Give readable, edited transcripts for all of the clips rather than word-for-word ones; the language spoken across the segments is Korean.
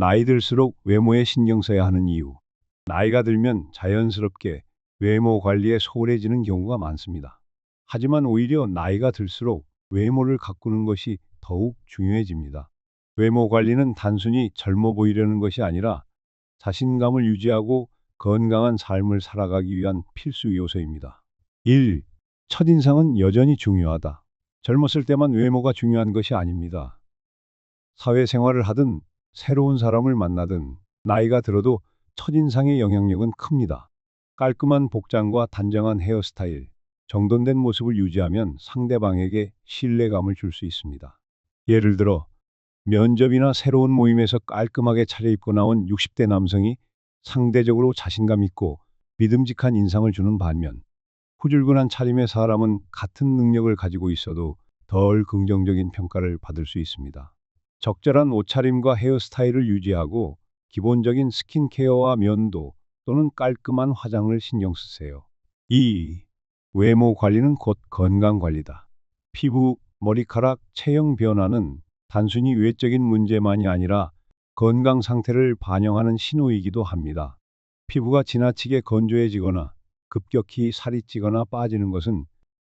나이 들수록 외모에 신경 써야 하는 이유. 나이가 들면 자연스럽게 외모 관리에 소홀해지는 경우가 많습니다. 하지만 오히려 나이가 들수록 외모를 가꾸는 것이 더욱 중요해집니다. 외모 관리는 단순히 젊어 보이려는 것이 아니라 자신감을 유지하고 건강한 삶을 살아가기 위한 필수 요소입니다. 1. 첫인상은 여전히 중요하다. 젊었을 때만 외모가 중요한 것이 아닙니다. 사회생활을 하든 새로운 사람을 만나든 나이가 들어도 첫인상의 영향력은 큽니다. 깔끔한 복장과 단정한 헤어스타일, 정돈된 모습을 유지하면 상대방에게 신뢰감을 줄 수 있습니다. 예를 들어 면접이나 새로운 모임에서 깔끔하게 차려입고 나온 60대 남성이 상대적으로 자신감 있고 믿음직한 인상을 주는 반면 후줄근한 차림의 사람은 같은 능력을 가지고 있어도 덜 긍정적인 평가를 받을 수 있습니다. 적절한 옷차림과 헤어스타일을 유지하고 기본적인 스킨케어와 면도 또는 깔끔한 화장을 신경 쓰세요. 2. 외모 관리는 곧 건강 관리다. 피부, 머리카락, 체형 변화는 단순히 외적인 문제만이 아니라 건강 상태를 반영하는 신호이기도 합니다. 피부가 지나치게 건조해지거나 급격히 살이 찌거나 빠지는 것은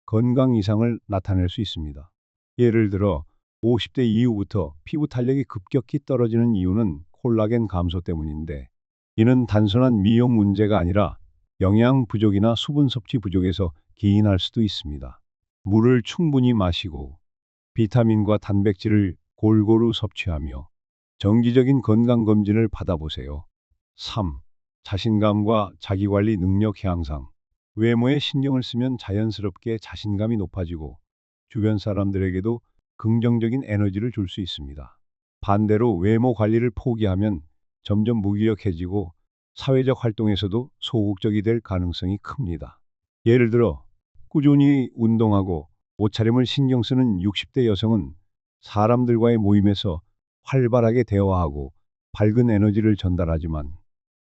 건강 이상을 나타낼 수 있습니다. 예를 들어 50대 이후부터 피부 탄력이 급격히 떨어지는 이유는 콜라겐 감소 때문인데, 이는 단순한 미용 문제가 아니라 영양 부족이나 수분 섭취 부족에서 기인할 수도 있습니다. 물을 충분히 마시고 비타민과 단백질을 골고루 섭취하며 정기적인 건강검진을 받아보세요. 3. 자신감과 자기관리 능력 향상. 외모에 신경을 쓰면 자연스럽게 자신감이 높아지고 주변 사람들에게도 긍정적인 에너지를 줄 수 있습니다. 반대로 외모 관리를 포기하면 점점 무기력해지고 사회적 활동에서도 소극적이 될 가능성이 큽니다. 예를 들어 꾸준히 운동하고 옷차림을 신경 쓰는 60대 여성은 사람들과의 모임에서 활발하게 대화하고 밝은 에너지를 전달하지만,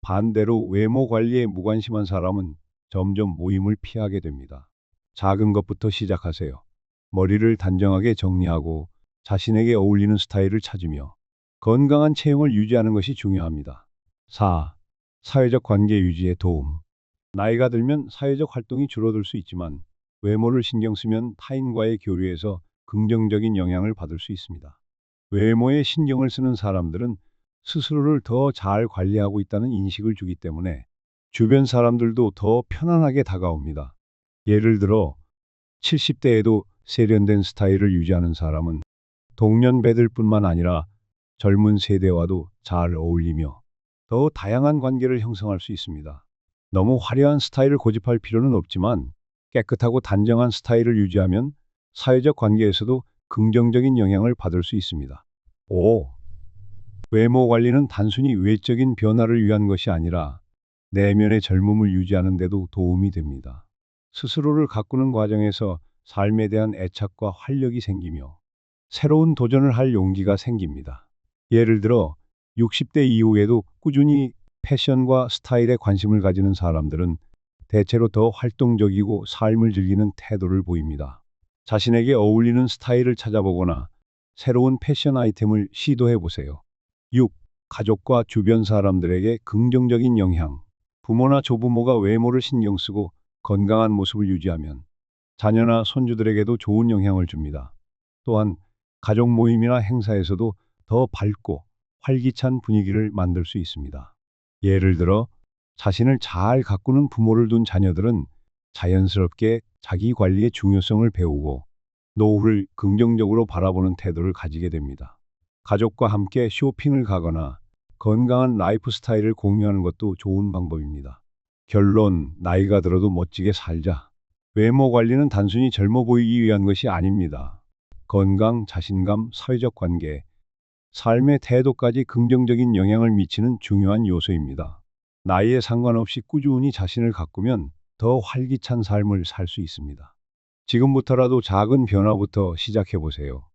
반대로 외모 관리에 무관심한 사람은 점점 모임을 피하게 됩니다. 작은 것부터 시작하세요. 머리를 단정하게 정리하고 자신에게 어울리는 스타일을 찾으며 건강한 체형을 유지하는 것이 중요합니다. 4. 사회적 관계 유지에 도움. 나이가 들면 사회적 활동이 줄어들 수 있지만 외모를 신경 쓰면 타인과의 교류에서 긍정적인 영향을 받을 수 있습니다. 외모에 신경을 쓰는 사람들은 스스로를 더 잘 관리하고 있다는 인식을 주기 때문에 주변 사람들도 더 편안하게 다가옵니다. 예를 들어 70대에도 세련된 스타일을 유지하는 사람은 동년배들뿐만 아니라 젊은 세대와도 잘 어울리며 더 다양한 관계를 형성할 수 있습니다. 너무 화려한 스타일을 고집할 필요는 없지만 깨끗하고 단정한 스타일을 유지하면 사회적 관계에서도 긍정적인 영향을 받을 수 있습니다. 5. 외모 관리는 단순히 외적인 변화를 위한 것이 아니라 내면의 젊음을 유지하는 데도 도움이 됩니다. 스스로를 가꾸는 과정에서 삶에 대한 애착과 활력이 생기며 새로운 도전을 할 용기가 생깁니다. 예를 들어 60대 이후에도 꾸준히 패션과 스타일에 관심을 가지는 사람들은 대체로 더 활동적이고 삶을 즐기는 태도를 보입니다. 자신에게 어울리는 스타일을 찾아보거나 새로운 패션 아이템을 시도해 보세요. 6. 가족과 주변 사람들에게 긍정적인 영향. 부모나 조부모가 외모를 신경 쓰고 건강한 모습을 유지하면 자녀나 손주들에게도 좋은 영향을 줍니다. 또한 가족 모임이나 행사에서도 더 밝고 활기찬 분위기를 만들 수 있습니다. 예를 들어 자신을 잘 가꾸는 부모를 둔 자녀들은 자연스럽게 자기 관리의 중요성을 배우고 노후를 긍정적으로 바라보는 태도를 가지게 됩니다. 가족과 함께 쇼핑을 가거나 건강한 라이프 스타일을 공유하는 것도 좋은 방법입니다. 결론, 나이가 들어도 멋지게 살자. 외모 관리는 단순히 젊어 보이기 위한 것이 아닙니다. 건강, 자신감, 사회적 관계, 삶의 태도까지 긍정적인 영향을 미치는 중요한 요소입니다. 나이에 상관없이 꾸준히 자신을 가꾸면 더 활기찬 삶을 살 수 있습니다. 지금부터라도 작은 변화부터 시작해 보세요.